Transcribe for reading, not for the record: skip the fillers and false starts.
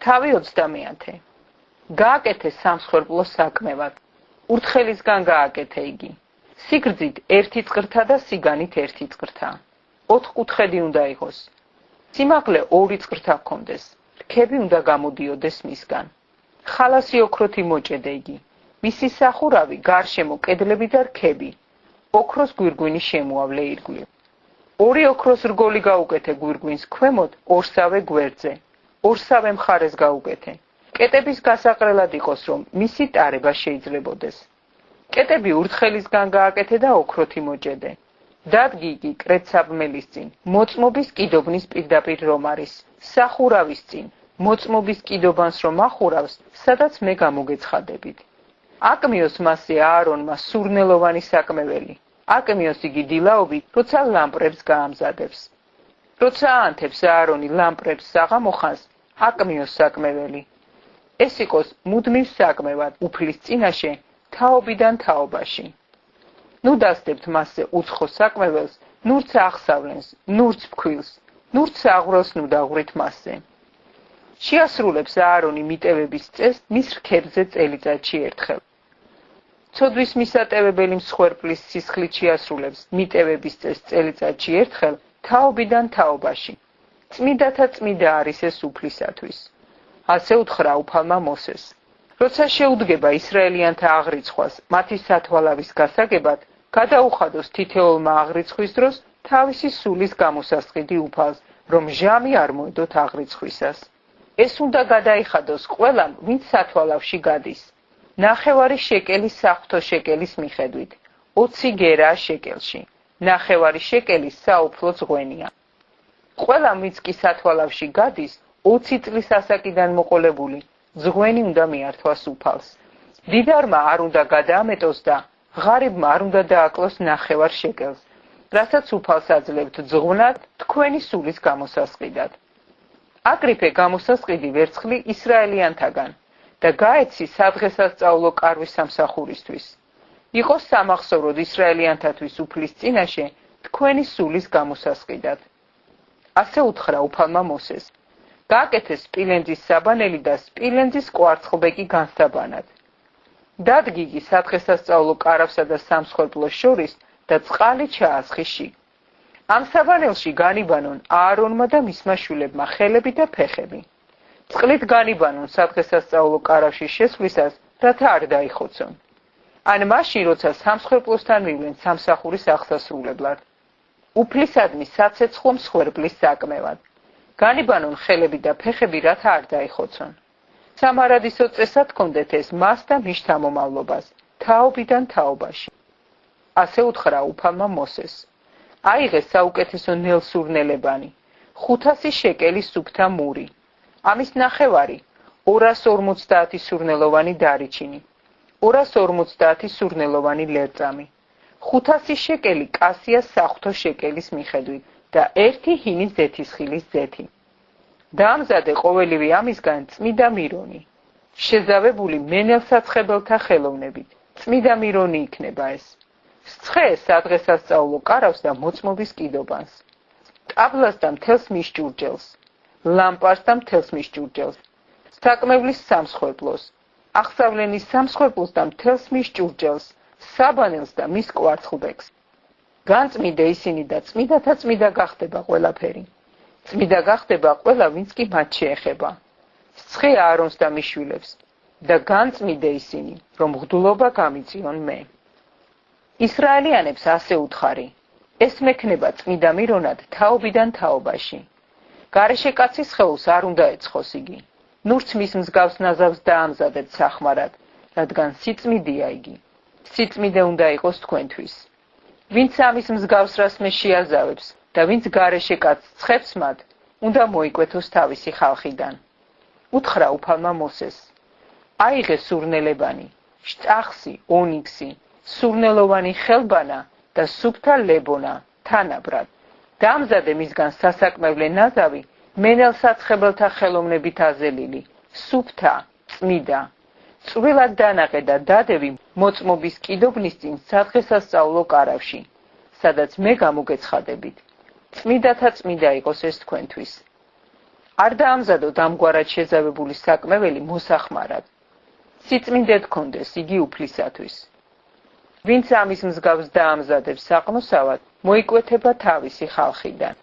თავი 20-ე. გააკეთე სამსხვერპლო საქმევად. ურთხელისგან გააკეთე იგი. სიგრძით 1 წღრთა და სიგანით 1 წღრთა. 4 კუთხედი უნდა იყოს. სიმაღლე 2 წღრთა ჰქონდეს. რქები უნდა გამოდიოდეს მისგან. ხალასი ოქროთი მოჭედე იგი. მისი სახურავი, გარშემო კედლები და რქები. ოქროს გვირგვინი შემოავლე ირგვლივ. 2 ოქროს რგოლი გაუკეთე გვირგვინს ქვემოთ ორსავე გვერდზე. ორსავე მხარეს გაუკეთე. კეტების გასაყრელად იყოს, რომ მისი ტარება შეიძლებოდეს. კეტები ურთხელისგან გააკეთე და ოქროთი მოჭედე. დადგი იგი კრეცაბმელის წინ, მოწმობის კიდობნის პირდაპირ რომ არის, სახურავის წინ, მოწმობის კიდობანს რომ ახურავს, სადაც მე გამოგეცხადებით. აკმიოს მასზე აარონმა სურნელოვანი საკმეველი. აკმიოს იგი დილაობით, როცა ლამპრებს გაამზადებს. როცა აანთებს აარონი ლამპრებს საღამოხანს, აკმიოს საკმეველი. ეს იყოს მუდმივ საკმევად უფლის წინაშე, თაობიდან თაობაში. ნუ დასდებთ მასზე უცხო საკმეველს, ნურც აღსავლენს, ნურც ფქვილს, ნურც აღვრელს ნუ დაღვრით მასზე. შეასრულებს აარონი მიტევების წესს მის რქებზე წელიწადში ერთხელ. ცოდვის მისატევებელი მსხვერპლის სისხლით შეასრულებს მიტევების წესს წელიწადში ერთხელ თაობიდან თაობაში. წმიდათა წმიდა არის ეს უფლისათვის. ასე უთხრა უფალმა მოსეს. როცა შეუდგება ისრაელიანთა აღრიცხვას მათი სათვალავის გასაგებად, გადაუხადოს თითოეულმა აღრიცხვის დროს თავისი სულის გამოსასყიდი უფალს, რომ ჟამი არ მოედოთ აღრიცხვისას. ეს უნდა გადაიხადოს ყველამ, ვინც სათვალავში გადის. 9 შეკელი საღვთო შეკელის მიხედვით, 20 გერაა შეკელში. 9 შეკელი საუფლო ზღვენია. ყველამ, ვინც კი სათვალავში გადის, 20 წლის ასაკიდან მოყოლებული, ზღვენი უნდა მიართვას უფალს. დიდარმა არ უნდა გადაამეტოს და ღარიბმა არ უნდა დააკლოს 9 შეკელს, რასაც უფალს აძლევთ ზღვნად თქვენი სულის გამოსასყიდად. აკრიფე გამოსასყიდი ვერცხლი ისრაელიანთაგან და გაეცი სადღესასწაულო კარვის სამსახურისთვის. იყო სამახსოვროდ ისრაელიანთათვის უფლის წინაშე თქვენი სულის გამოსასყიდად. ასე უთხრა უფალმა მოსეს. გააკეთე სპილენძის საბანელი და სპილენძის კვარცხლბეკი განსაბანად. დადგი იგი სადღესასწაულო კარავსა და სამსხვერპლოს შორის და წყალი ჩაასხი. ამ საბანელში განიბანონ აარონმა და მისმა შვილებმა ხელები და ფეხები. წყლით განიბანონ სადღესასწაულო კარავში შესვლისას, რათა არ დაიხოცონ. ან მაშინ, როცა სამსხვერპლოსთან მივლენ სამსახურის აღსასრულებლად. უფლისადმი საცეცხლო მსხვერპლის საკმევად. განიბანონ ხელები და ფეხები, რათა არ დაიხოცონ. სამარადისო წესად ჰქონდეთ ეს მას და მის შთამომავლობას, თაობიდან თაობაში. ასე უთხრა უფალმა მოსეს. აიღე საუკეთესო ნელსურნელებანი, 500 შეკელი სუფთა მური. ამის ნახევარი 250 სურნელოვანი დარიჩინი, 250 სურნელოვანი ლერწამი, 500 შეკელი კასიას საღვთო შეკელის მიხედვით და 1 ჰინის ზეთისხილის ზეთი. დაამზადე ყოველივე ამისგან წმიდა მირონი, შეზავებული მენელსაცხებელთა ხელოვნებით. წმიდა მირონი იქნება ეს. სცხე სადღესასწაულო კარავს და მოწმობის კიდობანს. ტაბლას და მთელს მის ჭურჭელს, ლამპარს და მთელს მის ჭურჭელს, საკმევლის სამსხვერპლოს, აღსავლენის სამსხვერპლოს და მთელს მის ჭურჭელს, საბანელს და მის კვარცხლბეკს. განწმიდე ისინი და წმიდათა წმიდა გახდება ყველაფერი. წმიდა გახდება ყველა, ვინც კი მათ შეეხება. სცხე აარონს და მის შვილებს და განწმიდე ისინი, რომ მღვდლობა გამიწიონ მე. ისრაელიანებს ასე უთხარი, ეს მექნება წმიდა მირონად თაობიდან თაობაში. გარეშე კაცის სხეულს არ უნდა ეცხოს იგი. ნურც მის მსგავს ნაზავს დაამზადეთ სახმარად, რადგან სიწმიდია იგი. სიწმიდე უნდა იყოს თქვენთვის. ვინც ამის მსგავს რას მე შეაზავებს და ვინც გარეშე კაცს ცხებს მათ, უნდა მოიკვეთოს თავისი ხალხიდან. უთხრა უფალმა მოსეს. აიღე სურნელებანი, შტახსი, ონიქსი, სურნელოვანი ხელბანა და სუფთა ლებონა თანაბრად. დაამზადე მისგან სასაკმევლე ნაზავი, მენელსაცხებელთა ხელოვნებით აზელილი, სუფთა, წმიდა. წვრილად დანაყე და დადევი მოწმობის კიდობნის წინ სადღესასწაულო კარავში, სადაც მე გამოგეცხადებით. წმიდათა წმიდა იყოს ეს თქვენთვის. არ დაამზადოთ ამგვარად შეზავებული საკმეველი მოსახმარად. სიწმინდე გქონდეს იგი უფლისათვის. ვინც ამის მსგავს დაამზადებს საყნოსავად, მოიკვეთება თავისი ხალხიდან.